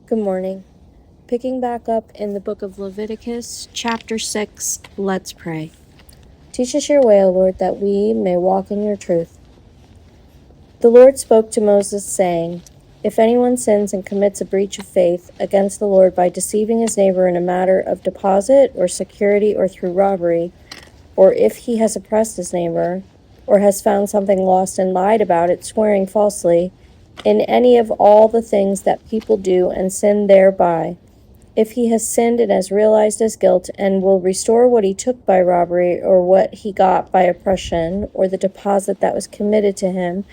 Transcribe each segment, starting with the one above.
Good morning. Picking back up in the book of Leviticus, chapter 6, let's pray. Teach us your way, O Lord, that we may walk in your truth. The Lord spoke to Moses, saying, If anyone sins and commits a breach of faith against the Lord by deceiving his neighbor in a matter of deposit or security or through robbery, or if he has oppressed his neighbor, or has found something lost and lied about it, swearing falsely, in any of all the things that people do and sin thereby, if he has sinned and has realized his guilt and will restore what he took by robbery or what he got by oppression or the deposit that was committed to him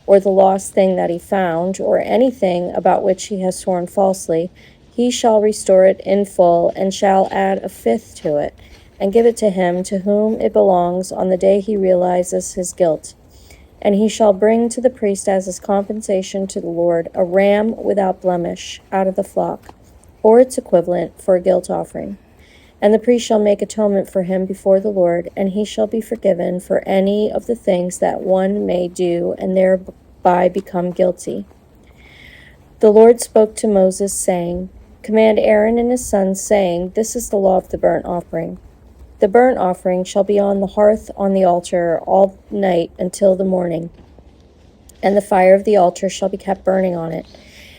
or the lost thing that he found or anything about which he has sworn falsely, he shall restore it in full and shall add a fifth to it and give it to him to whom it belongs on the day he realizes his guilt. And he shall bring to the priest as his compensation to the Lord a ram without blemish out of the flock, or its equivalent, for a guilt offering. And the priest shall make atonement for him before the Lord, and he shall be forgiven for any of the things that one may do and thereby become guilty. The Lord spoke to Moses, saying, Command Aaron and his sons, saying, This is the law of the burnt offering. The burnt offering shall be on the hearth on the altar all night until the morning, and the fire of the altar shall be kept burning on it.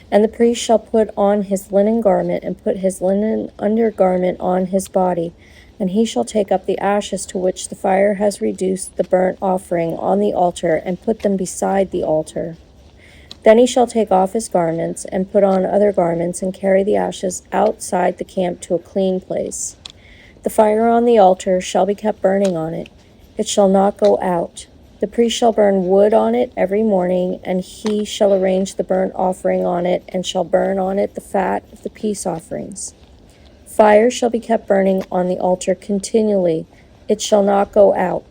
And the priest shall put on his linen garment, and put his linen undergarment on his body, and he shall take up the ashes to which the fire has reduced the burnt offering on the altar, and put them beside the altar. Then he shall take off his garments, and put on other garments, and carry the ashes outside the camp to a clean place. The fire on the altar shall be kept burning on it. It shall not go out. The priest shall burn wood on it every morning, and he shall arrange the burnt offering on it, and shall burn on it the fat of the peace offerings. Fire shall be kept burning on the altar continually. It shall not go out.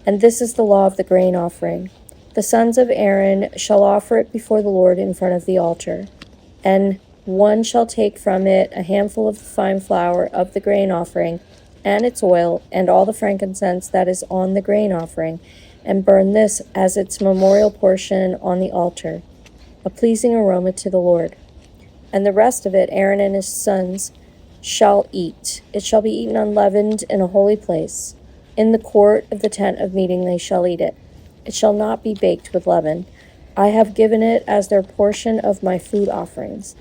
And this is the law of the grain offering. The sons of Aaron shall offer it before the Lord in front of the altar. And one shall take from it a handful of the fine flour of the grain offering, and its oil, and all the frankincense that is on the grain offering, and burn this as its memorial portion on the altar, a pleasing aroma to the Lord. And the rest of it Aaron and his sons shall eat. It shall be eaten unleavened in a holy place. In the court of the tent of meeting they shall eat it. It shall not be baked with leaven. I have given it as their portion of my food offerings.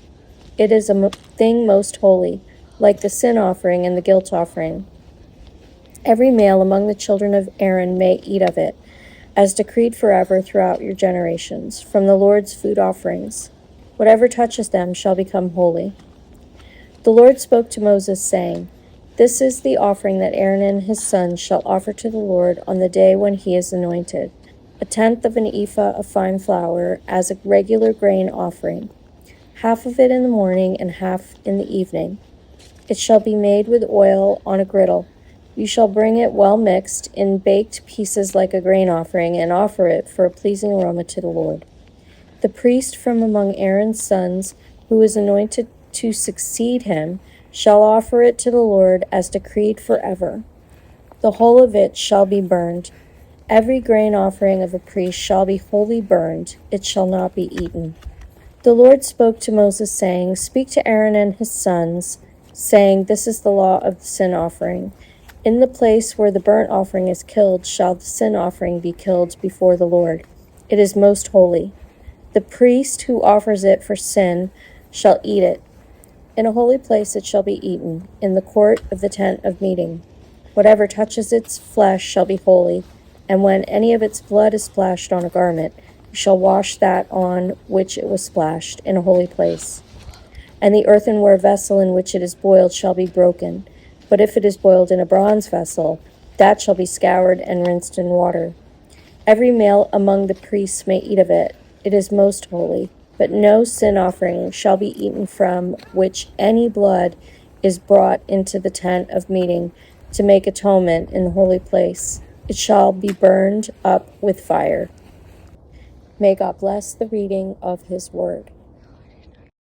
It is a thing most holy, like the sin offering and the guilt offering. Every male among the children of Aaron may eat of it, as decreed forever throughout your generations, from the Lord's food offerings. Whatever touches them shall become holy. The Lord spoke to Moses, saying, This is the offering that Aaron and his sons shall offer to the Lord on the day when he is anointed, 1/10 of an ephah of fine flour as a regular grain offering, half of it in the morning and half in the evening. It shall be made with oil on a griddle. You shall bring it well mixed in baked pieces like a grain offering, and offer it for a pleasing aroma to the Lord. The priest from among Aaron's sons, who is anointed to succeed him, shall offer it to the Lord as decreed forever. The whole of it shall be burned. Every grain offering of a priest shall be wholly burned. It shall not be eaten. The Lord spoke to Moses, saying, Speak to Aaron and his sons, saying, This is the law of the sin offering. In the place where the burnt offering is killed shall the sin offering be killed before the Lord. It is most holy. The priest who offers it for sin shall eat it. In a holy place it shall be eaten, in the court of the tent of meeting. Whatever touches its flesh shall be holy, and when any of its blood is splashed on a garment, you shall wash that on which it was splashed in a holy place. And the earthenware vessel in which it is boiled shall be broken. But if it is boiled in a bronze vessel, that shall be scoured and rinsed in water. Every male among the priests may eat of it. It is most holy. But no sin offering shall be eaten from which any blood is brought into the tent of meeting to make atonement in the holy place. It shall be burned up with fire. May God bless the reading of his word.